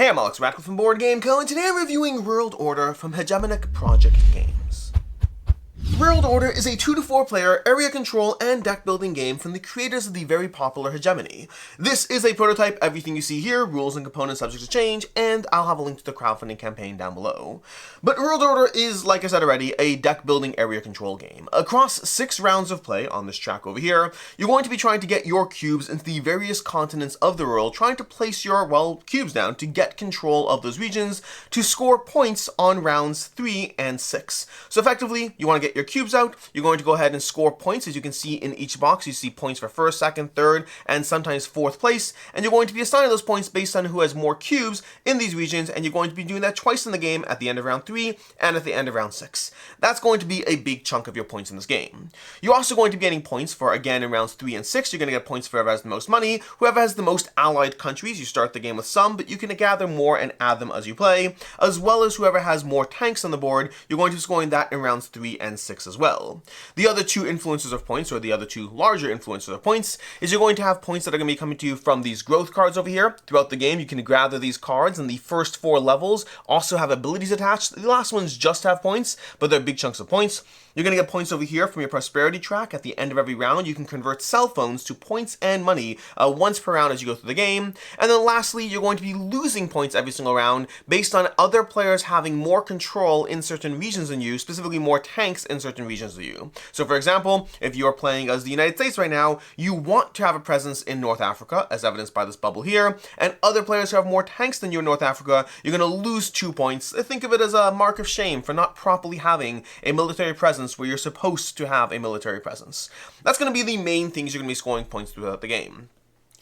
Hey, I'm Alex Radcliffe from Board Game Co, and today I'm reviewing World Order from Hegemonic Project Games. World Order is a 2 to 4 player area control and deck building game from the creators of the very popular Hegemony. This is a prototype. Everything you see here, rules and components subject to change, and I'll have a link to the crowdfunding campaign down below. But World Order is, like I said already, a deck building area control game. Across 6 rounds of play on this track over here, you're going to be trying to get your cubes into the various continents of the world, trying to place your, well, cubes down to get control of those regions to score points on rounds 3 and 6. So effectively, you want to get your cubes out, you're going to go ahead and score points. As you can see in each box, you see points for first, second, third, and sometimes fourth place, and you're going to be assigning those points based on who has more cubes in these regions, and you're going to be doing that twice in the game at the end of round 3 and at the end of round 6. That's going to be a big chunk of your points in this game. You're also going to be getting points for, again, in rounds 3 and 6, you're going to get points for whoever has the most money, whoever has the most allied countries. You start the game with some, but you can gather more and add them as you play, as well as whoever has more tanks on the board. You're going to be scoring that in rounds 3 and 6 as well. The other two influencers of points, or the other two larger influencers of points, is you're going to have points that are going to be coming to you from these growth cards over here. Throughout the game, you can gather these cards, and the first 4 levels also have abilities attached. The last ones just have points, but they're big chunks of points. You're going to get points over here from your prosperity track. At the end of every round, you can convert cell phones to points and money once per round as you go through the game. And then lastly, you're going to be losing points every single round based on other players having more control in certain regions than you, specifically more tanks in certain regions than you. So for example, if you're playing as the United States right now, you want to have a presence in North Africa, as evidenced by this bubble here, and other players who have more tanks than you in North Africa, you're going to lose 2 points. Think of it as a mark of shame for not properly having a military presence where you're supposed to have a military presence. That's going to be the main things you're going to be scoring points throughout the game.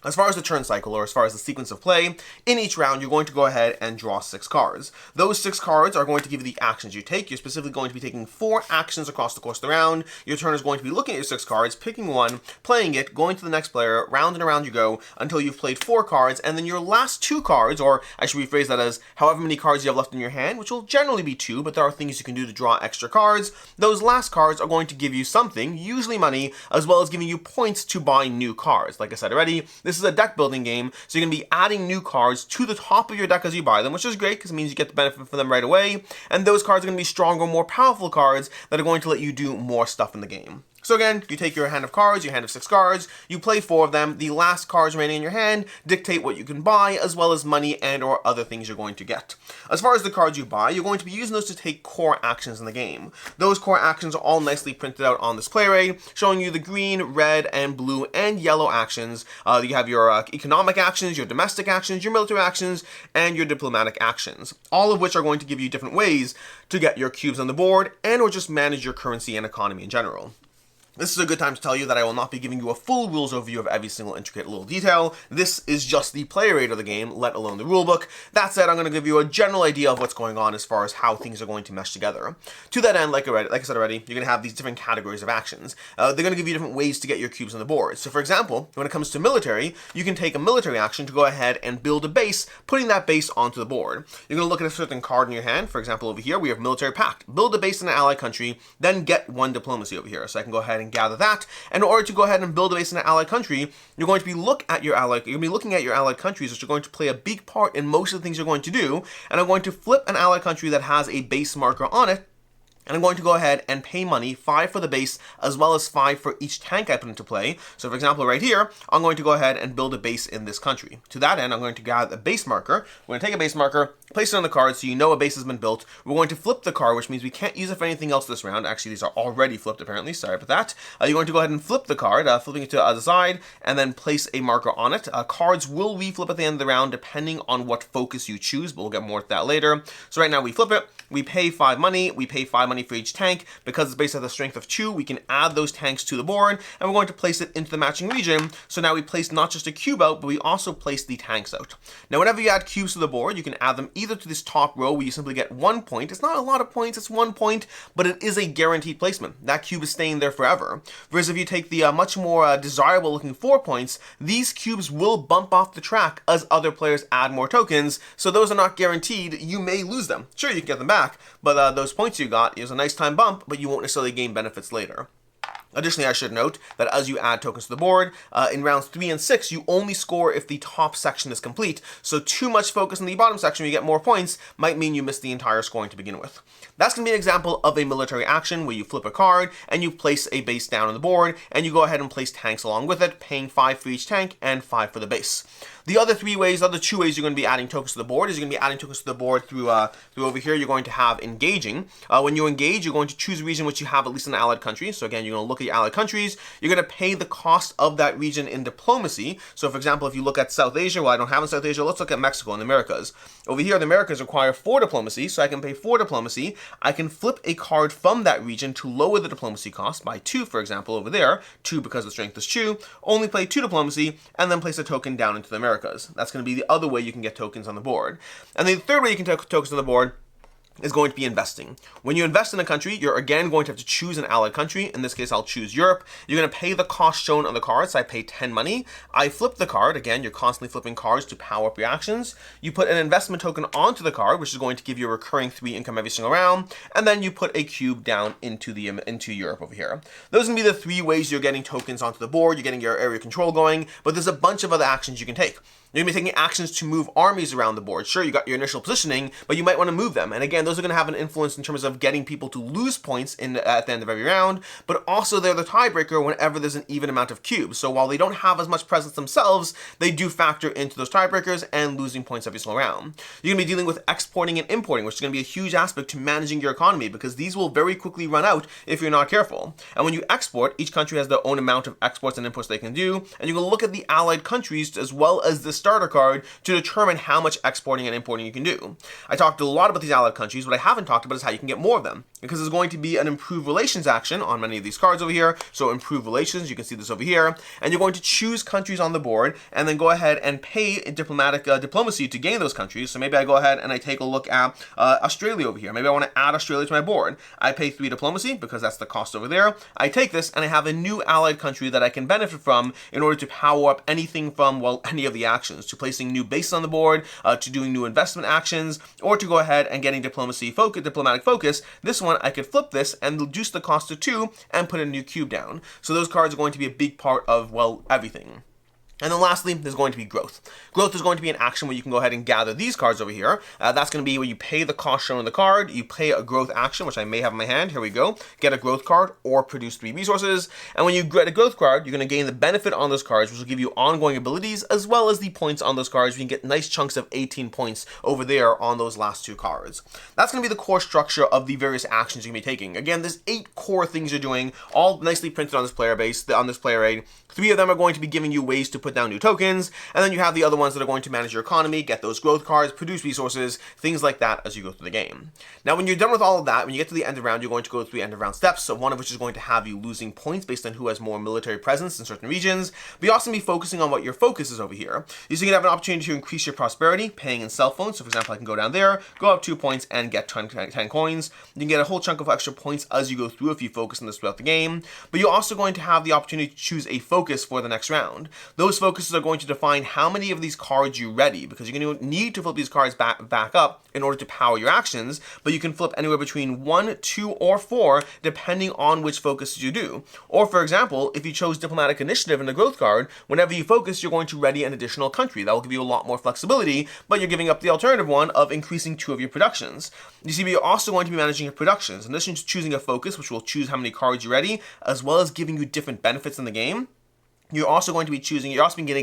As far as the turn cycle, or as far as the sequence of play, in each round you're going to go ahead and draw 6 cards. Those 6 cards are going to give you the actions you take. You're specifically going to be taking 4 actions across the course of the round. Your turn is going to be looking at your 6 cards, picking one, playing it, going to the next player, round and around you go until you've played 4 cards, and then your last 2 cards, or I should rephrase that as however many cards you have left in your hand, which will generally be 2, but there are things you can do to draw extra cards. Those last cards are going to give you something, usually money, as well as giving you points to buy new cards. Like I said already, this is a deck building game, so you're going to be adding new cards to the top of your deck as you buy them, which is great because it means you get the benefit from them right away, and those cards are going to be stronger, more powerful cards that are going to let you do more stuff in the game. So again, you take your hand of cards, your hand of 6 cards, you play 4 of them. The last cards remaining in your hand dictate what you can buy, as well as money and or other things you're going to get. As far as the cards you buy, you're going to be using those to take core actions in the game. Those core actions are all nicely printed out on this play aid, showing you the green, red, and blue, and yellow actions. You have your economic actions, your domestic actions, your military actions, and your diplomatic actions, all of which are going to give you different ways to get your cubes on the board and or just manage your currency and economy in general. This is a good time to tell you that I will not be giving you a full rules overview of every single intricate little detail. This is just the player aid of the game, let alone the rulebook. That said, I'm going to give you a general idea of what's going on as far as how things are going to mesh together. To that end, like I said already, you're going to have these different categories of actions. They're going to give you different ways to get your cubes on the board. So for example, when it comes to military, you can take a military action to go ahead and build a base, putting that base onto the board. You're going to look at a certain card in your hand. For example, over here, we have military pact. Build a base in an allied country, then get 1 diplomacy over here. So I can go ahead and gather that. And in order to go ahead and build a base in an allied country, you're going to be looking at your allied countries, which are going to play a big part in most of the things you're going to do. And I'm going to flip an allied country that has a base marker on it, and I'm going to go ahead and pay money, 5 for the base, as well as 5 for each tank I put into play. So for example, right here, I'm going to go ahead and build a base in this country. To that end, I'm going to gather a base marker. We're going to take a base marker, place it on the card so you know a base has been built. We're going to flip the card, which means we can't use it for anything else this round. Actually, these are already flipped, apparently. Sorry about that. You're going to go ahead and flip the card, flipping it to the other side, and then place a marker on it. Cards will reflip at the end of the round, depending on what focus you choose, but we'll get more to that later. So right now, we flip it. We pay 5 money. We pay 5 money for each tank. Because it's based on the strength of 2, we can add those tanks to the board, and we're going to place it into the matching region. So now we place not just a cube out, but we also place the tanks out. Now, whenever you add cubes to the board, you can add them either to this top row where you simply get 1 point. It's not a lot of points, it's 1 point, but it is a guaranteed placement. That cube is staying there forever. Whereas if you take the much more desirable looking 4 points, these cubes will bump off the track as other players add more tokens. So those are not guaranteed. You may lose them. Sure, you can get them back, but those points you got is a nice time bump, but you won't necessarily gain benefits later. Additionally, I should note that as you add tokens to the board, in rounds 3 and 6, you only score if the top section is complete. So too much focus on the bottom section where you get more points might mean you miss the entire scoring to begin with. That's going to be an example of a military action where you flip a card and you place a base down on the board, and you go ahead and place tanks along with it, paying 5 for each tank and 5 for the base. The other 2 ways you're going to be adding tokens to the board is you're going to be adding tokens to the board through over here. You're going to have engaging. When you engage, you're going to choose a region which you have at least an allied country. So again, you're going to look at your allied countries. You're going to pay the cost of that region in diplomacy. So for example, if you look at South Asia, well, I don't have in South Asia, let's look at Mexico and the Americas. Over here, the Americas require 4 diplomacy, so I can pay 4 diplomacy. I can flip a card from that region to lower the diplomacy cost by 2, for example, over there. 2 because the strength is 2. Only play 2 diplomacy, and then place a token down into the Americas. That's going to be the other way you can get tokens on the board. And the third way you can take tokens on the board is going to be investing. When you invest in a country, you're again going to have to choose an allied country. In this case, I'll choose Europe. You're going to pay the cost shown on the card, so I pay 10 money. I flip the card. Again, you're constantly flipping cards to power up your actions. You put an investment token onto the card, which is going to give you a recurring 3 income every single round, and then you put a cube down into Europe over here. Those are going to be the 3 ways you're getting tokens onto the board. You're getting your area control going, but there's a bunch of other actions you can take. You're going to be taking actions to move armies around the board. Sure, you got your initial positioning, but you might want to move them. And again, those are going to have an influence in terms of getting people to lose points at the end of every round, but also they're the tiebreaker whenever there's an even amount of cubes. So while they don't have as much presence themselves, they do factor into those tiebreakers and losing points every single round. You're going to be dealing with exporting and importing, which is going to be a huge aspect to managing your economy because these will very quickly run out if you're not careful. And when you export, each country has their own amount of exports and imports they can do, and you can look at the allied countries as well as the starter card to determine how much exporting and importing you can do. I talked a lot about these allied countries. What I haven't talked about is how you can get more of them, because there's going to be an improved relations action on many of these cards over here. So improved relations, you can see this over here, and you're going to choose countries on the board and then go ahead and pay diplomacy to gain those countries. So maybe I go ahead and I take a look at Australia over here. Maybe I want to add Australia to my board. I pay 3 diplomacy because that's the cost over there. I take this and I have a new allied country that I can benefit from in order to power up anything from, well, any of the actions, to placing new bases on the board, to doing new investment actions, or to go ahead and getting diplomatic focus. This one, I could flip this and reduce the cost to 2 and put a new cube down. So those cards are going to be a big part of, well, everything. And then lastly, there's going to be growth. Growth is going to be an action where you can go ahead and gather these cards over here. That's going to be where you pay the cost shown on the card, you pay a growth action, which I may have in my hand. Here we go. Get a growth card or produce 3 resources. And when you get a growth card, you're going to gain the benefit on those cards, which will give you ongoing abilities, as well as the points on those cards. You can get nice chunks of 18 points over there on those last 2 cards. That's going to be the core structure of the various actions you're going to be taking. Again, there's 8 core things you're doing, all nicely printed on this player base, on this player aid. 3 of them are going to be giving you ways to put down new tokens, and then you have the other ones that are going to manage your economy, get those growth cards, produce resources, things like that as you go through the game. Now, when you're done with all of that, when you get to the end of round, you're going to go through the end of round steps, so one of which is going to have you losing points based on who has more military presence in certain regions, but you're also going to be focusing on what your focus is over here. You're going to have an opportunity to increase your prosperity, paying in cell phones. So for example, I can go down there, go up 2 points, and get 10 coins. You can get a whole chunk of extra points as you go through if you focus on this throughout the game, but you're also going to have the opportunity to choose a focus for the next round. Those focuses are going to define how many of these cards you ready, because you're going to need to flip these cards back up in order to power your actions, but you can flip anywhere between 1, 2, or 4 depending on which focuses you do. Or for example, if you chose diplomatic initiative in the growth card, whenever you focus, you're going to ready an additional country. That will give you a lot more flexibility, but you're giving up the alternative one of increasing 2 of your productions. You see, but you're also going to be managing your productions. In addition to choosing a focus, which will choose how many cards you ready, as well as giving you different benefits in the game, you're also going to be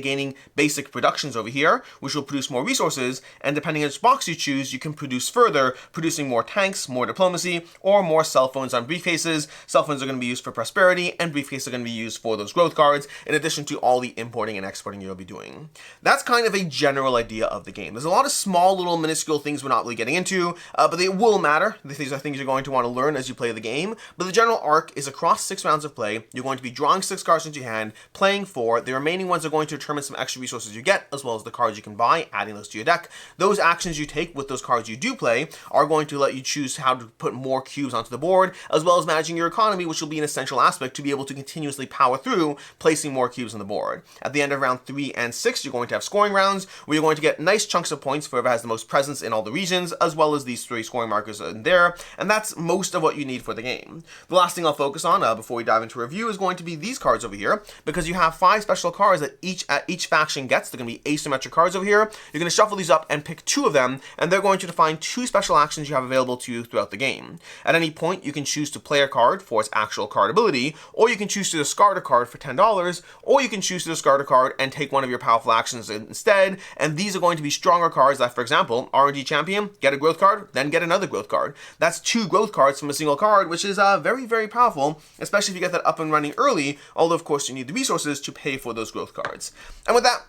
gaining basic productions over here, which will produce more resources, and depending on which box you choose, you can produce further, producing more tanks, more diplomacy, or more cell phones on briefcases. Cell phones are going to be used for prosperity, and briefcases are going to be used for those growth cards, in addition to all the importing and exporting you'll be doing. That's kind of a general idea of the game. There's a lot of small little minuscule things we're not really getting into, but they will matter. These are things you're going to want to learn as you play the game, but the general arc is across 6 rounds of play, you're going to be drawing 6 cards into your hand, playing playing 4. The remaining ones are going to determine some extra resources you get, as well as the cards you can buy, adding those to your deck. Those actions you take with those cards you do play are going to let you choose how to put more cubes onto the board, as well as managing your economy, which will be an essential aspect to be able to continuously power through placing more cubes on the board. At the end of round 3 and 6, you're going to have scoring rounds, where you're going to get nice chunks of points for whoever has the most presence in all the regions, as well as these 3 scoring markers in there, and that's most of what you need for the game. The last thing I'll focus on before we dive into review is going to be these cards over here, because you have 5 special cards that each faction gets. They're going to be asymmetric cards over here. You're going to shuffle these up and pick 2 of them, and they're going to define 2 special actions you have available to you throughout the game. At any point, you can choose to play a card for its actual card ability, or you can choose to discard a card for $10, or you can choose to discard a card and take one of your powerful actions instead, and these are going to be stronger cards that, for example, R&D Champion, get a growth card, then get another growth card. That's 2 growth cards from a single card, which is very, very powerful, especially if you get that up and running early, although of course you need the resources to pay for those growth cards. And with that,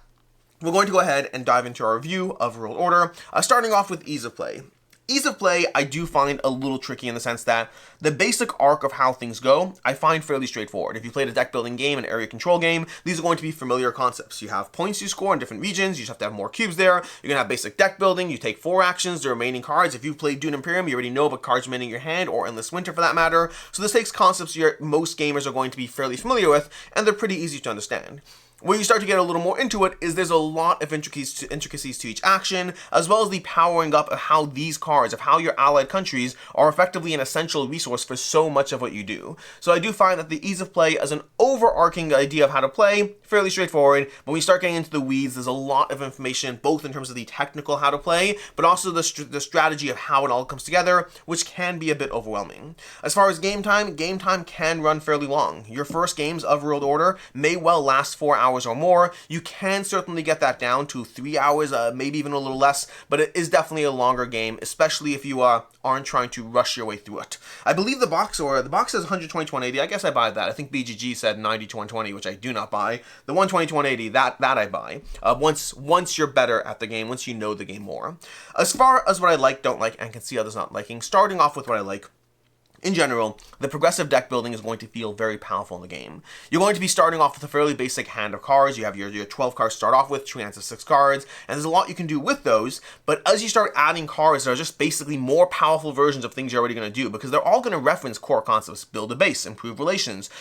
we're going to go ahead and dive into our review of World Order, starting off with ease of play. Ease of play, I do find a little tricky in the sense that the basic arc of how things go, I find fairly straightforward. If you played a deck building game, an area control game, these are going to be familiar concepts. You have points you score in different regions, you just have to have more cubes there. You're going to have basic deck building, you take 4 actions, the remaining cards. If you've played Dune Imperium, you already know about cards remaining in your hand, or Endless Winter for that matter. So this takes concepts most gamers are going to be fairly familiar with, and they're pretty easy to understand. Where you start to get a little more into it is there's a lot of intricacies to each action, as well as the powering up of how these cards, of how your allied countries are effectively an essential resource for so much of what you do. So I do find that the ease of play as an overarching idea of how to play, fairly straightforward. But when you start getting into the weeds, there's a lot of information, both in terms of the technical how to play, but also the strategy of how it all comes together, which can be a bit overwhelming. As far as game time can run fairly long. Your first games of World Order may well last 4 hours or more. You can certainly get that down to 3 hours, maybe even a little less, but it is definitely a longer game, especially if you aren't trying to rush your way through it. I believe the box says 120 to 180. I guess I buy that. I think BGG said 90 to 120, which I do not buy. The 120 to 180, that I buy. Once you're better at the game, once you know the game more. As far as what I like, don't like, and can see others not liking, starting off with what I like. In general, the progressive deck building is going to feel very powerful in the game. You're going to be starting off with a fairly basic hand of cards. You have your 12 cards to start off with, 2 hands of 6 cards, and there's a lot you can do with those, but as you start adding cards that are just basically more powerful versions of things you're already going to do, because they're all going to reference core concepts: build a base, improve relations,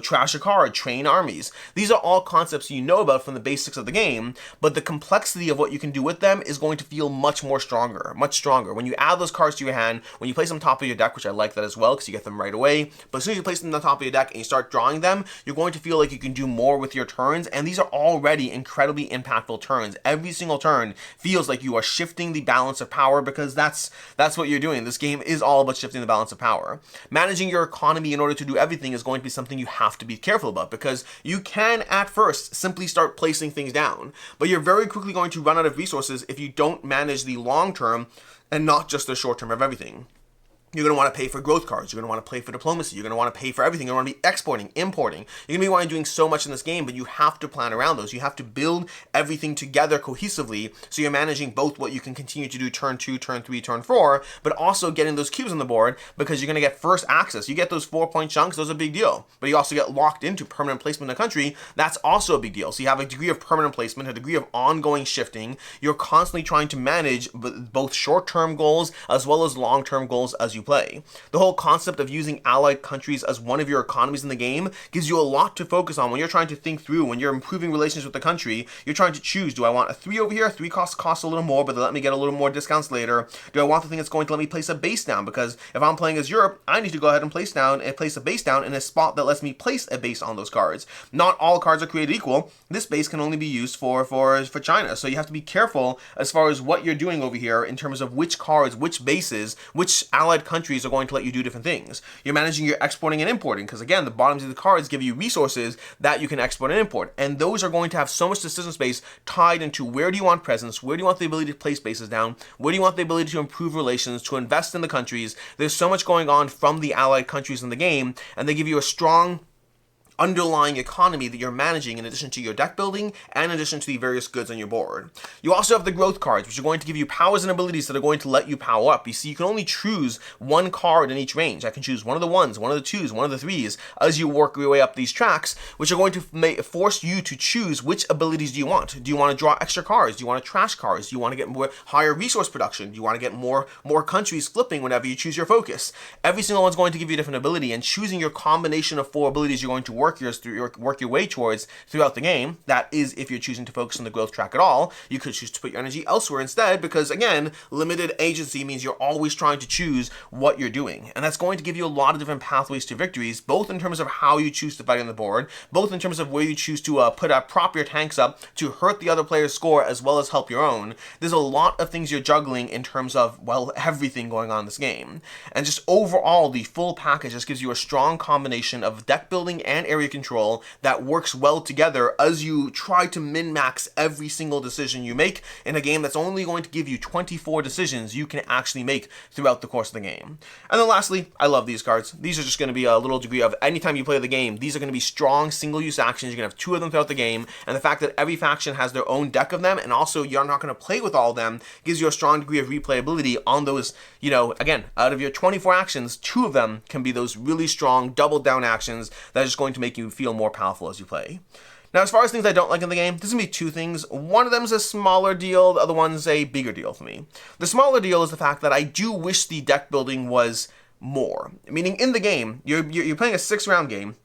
trash a card, train armies. These are all concepts you know about from the basics of the game, but the complexity of what you can do with them is going to feel much stronger. When you add those cards to your hand, when you place them on top of your deck, which I like that as well, because you get them right away. But as soon as you place them on the top of your deck and you start drawing them, you're going to feel like you can do more with your turns, and these are already incredibly impactful turns. Every single turn feels like you are shifting the balance of power, because that's what you're doing. This game is all about shifting the balance of power. Managing your economy in order to do everything is going to be something you have to be careful about, because you can at first simply start placing things down, but you're very quickly going to run out of resources if you don't manage the long term and not just the short term of everything. You're going to want to pay for growth cards. You're going to want to pay for diplomacy. You're going to want to pay for everything. You're going to want to be exporting, importing. You're going to be wanting doing so much in this game, but you have to plan around those. You have to build everything together cohesively, so you're managing both what you can continue to do turn 2, turn 3, turn 4, but also getting those cubes on the board, because you're going to get first access. You get those 4-point chunks, those are a big deal. But you also get locked into permanent placement in the country. That's also a big deal. So you have a degree of permanent placement, a degree of ongoing shifting. You're constantly trying to manage both short-term goals as well as long-term goals as you play. The whole concept of using allied countries as one of your economies in the game gives you a lot to focus on when you're trying to think through, when you're improving relations with the country. You're trying to choose, do I want a 3 over here? 3 costs a little more, but they let me get a little more discounts later. Do I want the thing that's going to let me place a base down? Because if I'm playing as Europe, I need to go ahead and place a base down in a spot that lets me place a base on those cards. Not all cards are created equal. This base can only be used for China. So you have to be careful as far as what you're doing over here in terms of which cards, which bases, which allied countries are going to let you do different things. You're managing your exporting and importing, because again, the bottoms of the cards give you resources that you can export and import, and those are going to have so much decision space tied into where do you want presence, where do you want the ability to place bases down, where do you want the ability to improve relations, to invest in the countries. There's so much going on from the allied countries in the game, and they give you a strong underlying economy that you're managing in addition to your deck building and in addition to the various goods on your board. You also have the growth cards, which are going to give you powers and abilities that are going to let you power up. You see, you can only choose one card in each range. I can choose one of the ones, one of the twos, one of the threes as you work your way up these tracks, which are going to force you to choose which abilities do you want. Do you want to draw extra cards? Do you want to trash cards? Do you want to get more higher resource production? Do you want to get more countries flipping whenever you choose your focus? Every single one's going to give you a different ability, and choosing your combination of 4 abilities you're going to work your way towards throughout the game. That is, if you're choosing to focus on the growth track at all. You could choose to put your energy elsewhere instead, because again, limited agency means you're always trying to choose what you're doing, and that's going to give you a lot of different pathways to victories, both in terms of how you choose to fight on the board, both in terms of where you choose to prop your tanks up to hurt the other player's score as well as help your own. There's a lot of things you're juggling in terms of, well, everything going on in this game, and just overall the full package just gives you a strong combination of deck building and area control that works well together as you try to min-max every single decision you make in a game that's only going to give you 24 decisions you can actually make throughout the course of the game. And then lastly, I love these cards. These are just going to be a little degree of, anytime you play the game, these are going to be strong single-use actions. You're going to have 2 of them throughout the game, and the fact that every faction has their own deck of them, and also you're not going to play with all of them, gives you a strong degree of replayability on those, again, out of your 24 actions, 2 of them can be those really strong double down actions that are just going to make you feel more powerful as you play. Now, as far as things I don't like in the game, there's going to be 2 things. One of them is a smaller deal, the other one's a bigger deal for me. The smaller deal is the fact that I do wish the deck building was more. Meaning, in the game, you're playing a 6-round game.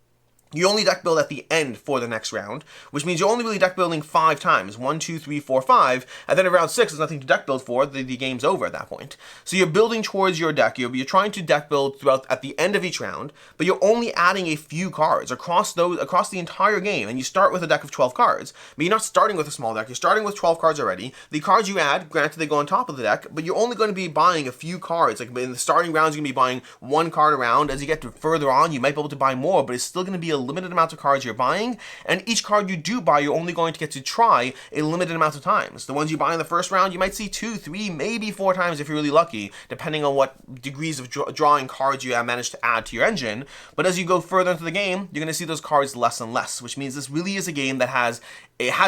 You only deck build at the end for the next round, which means you're only really deck building 5 times. 1, 2, 3, 4, 5, and then in round 6, there's nothing to deck build for. The game's over at that point. So you're building towards your deck. You're trying to deck build throughout at the end of each round, but you're only adding a few cards across the entire game, and you start with a deck of 12 cards. But you're not starting with a small deck. You're starting with 12 cards already. The cards you add, granted, they go on top of the deck, but you're only going to be buying a few cards. Like in the starting rounds, you're going to be buying 1 card a round. As you get to further on, you might be able to buy more, but it's still going to be a limited amount of cards you're buying, and each card you do buy, you're only going to get to try a limited amount of times. The ones you buy in the first round, you might see 2, 3, maybe 4 times if you're really lucky, depending on what degrees of drawing cards you have managed to add to your engine. But as you go further into the game, you're going to see those cards less and less, which means this really is a game that has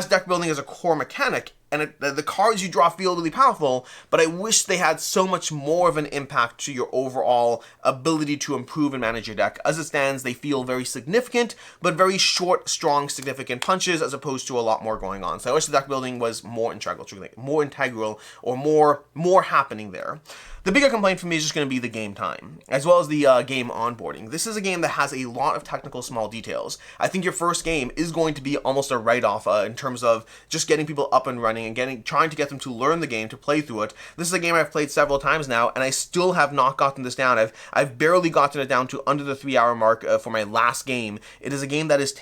deck building as a core mechanic, and the cards you draw feel really powerful, but I wish they had so much more of an impact to your overall ability to improve and manage your deck. As it stands, they feel very significant, but very short, strong, significant punches, as opposed to a lot more going on. So I wish the deck building was more integral, or more happening there. The bigger complaint for me is just going to be the game time, as well as the game onboarding. This is a game that has a lot of technical small details. I think your first game is going to be almost a write-off in terms of just getting people up and running and trying to get them to learn the game, to play through it. This is a game I've played several times now, and I still have not gotten this down. I've barely gotten it down to under the 3-hour mark for my last game. It is a game that is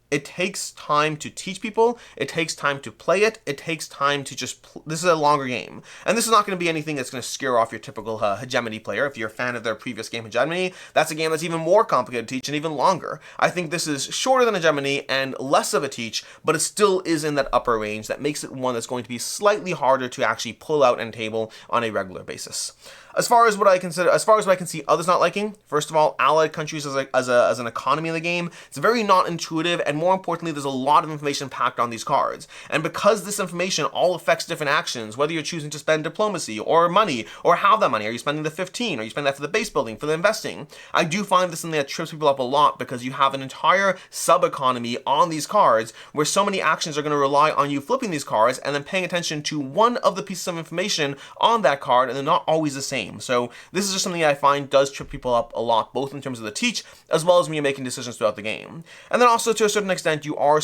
it takes time to teach people, it takes time to play it, it takes time to just this is a longer game. And this is not going to be anything that's going to scare off your typical Hegemony player. If you're a fan of their previous game Hegemony, that's a game that's even more complicated to teach and even longer. I think this is shorter than Hegemony and less of a teach, but it still is in that upper range that makes it one that's going to be slightly harder to actually pull out and table on a regular basis. As far as what I can see others not liking, first of all, allied countries as an economy in the game, it's very not intuitive, and more importantly, there's a lot of information packed on these cards. And because this information all affects different actions, whether you're choosing to spend diplomacy or money, or have that money, are you spending the 15, are you spending that for the base building, for the investing? I do find this something that trips people up a lot, because you have an entire sub-economy on these cards where so many actions are going to rely on you flipping these cards and then paying attention to one of the pieces of information on that card, and they're not always the same. So this is just something that I find does trip people up a lot, both in terms of the teach, as well as when you're making decisions throughout the game. And then also, to a certain extent, you are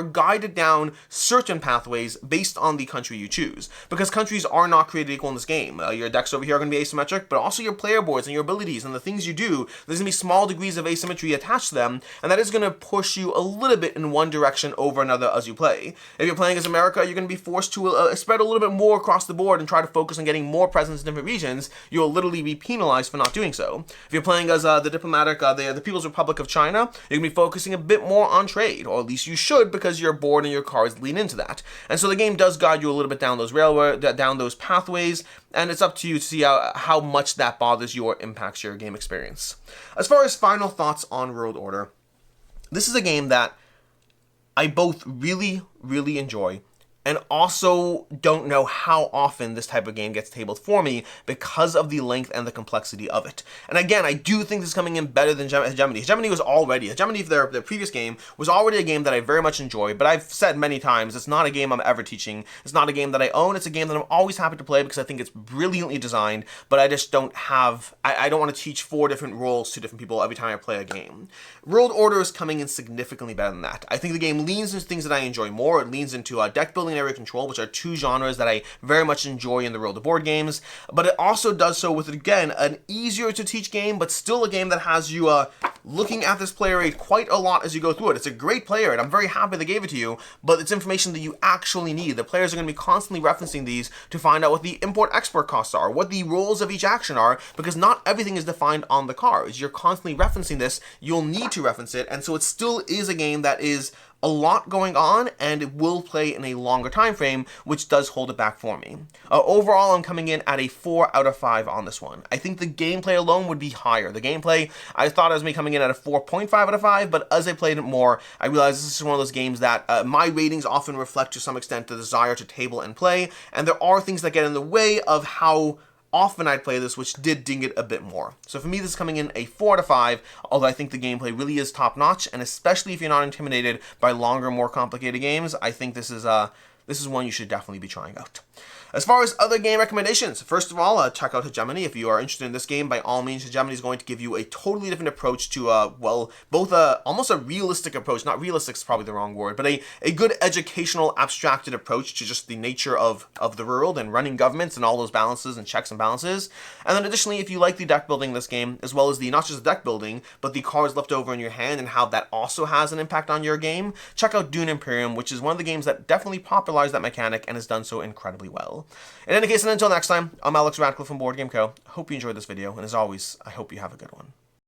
guided down certain pathways based on the country you choose, because countries are not created equal in this game. Your decks over here are going to be asymmetric, but also your player boards and your abilities and the things you do, there's going to be small degrees of asymmetry attached to them, and that is going to push you a little bit in one direction over another as you play. If you're playing as America, you're going to be forced to spread a little bit more across the board and try to focus on getting more presence in different regions. You'll literally be penalized for not doing so. If you're playing as the People's Republic of China, you're going to be be focusing a bit more on trade, or at least you should, because your board and your cards lean into that. And so the game does guide you a little bit down those pathways, and it's up to you to see how much that bothers you or impacts your game experience. As far as final thoughts on World Order, this is a game that I both really, really enjoy, and also don't know how often this type of game gets tabled for me because of the length and the complexity of it. And again, I do think this is coming in better than Hegemony. Hegemony, their previous game, was already a game that I very much enjoy, but I've said many times, it's not a game I'm ever teaching. It's not a game that I own. It's a game that I'm always happy to play because I think it's brilliantly designed, but I just don't have, I don't want to teach 4 different roles to different people every time I play a game. World Order is coming in significantly better than that. I think the game leans into things that I enjoy more. It leans into deck building and area control, which are 2 genres that I very much enjoy in the world of board games, but it also does so with, again, an easier to teach game, but still a game that has you looking at this player rate quite a lot as you go through it. It's a great player, and I'm very happy they gave it to you, but it's information that you actually need. The players are going to be constantly referencing these to find out what the import-export costs are, what the roles of each action are, because not everything is defined on the cards. You're constantly referencing this, you'll need to reference it, and so it still is a game that is a lot going on, and it will play in a longer time frame, which does hold it back for me. Overall, I'm coming in at a 4 out of 5 on this one. I think the gameplay alone would be higher. The gameplay, I thought it was me coming in at a 4.5 out of 5, but as I played it more, I realized this is one of those games that my ratings often reflect to some extent the desire to table and play, and there are things that get in the way of how often I'd play this, which did ding it a bit more. So for me, this is coming in a 4 out of 5, although I think the gameplay really is top-notch, and especially if you're not intimidated by longer, more complicated games, I think this is one you should definitely be trying out. As far as other game recommendations, first of all, check out Hegemony. If you are interested in this game, by all means, Hegemony is going to give you a totally different approach to, almost a realistic approach. Not realistic is probably the wrong word, but a good educational, abstracted approach to just the nature of the world and running governments and all those balances and checks and balances. And then additionally, if you like the deck building in this game, as well as not just the deck building, but the cards left over in your hand and how that also has an impact on your game, check out Dune Imperium, which is one of the games that definitely popularized that mechanic and has done so incredibly well. In any case, and until next time, I'm Alex Radcliffe from Board Game Co. I hope you enjoyed this video, and as always, I hope you have a good one.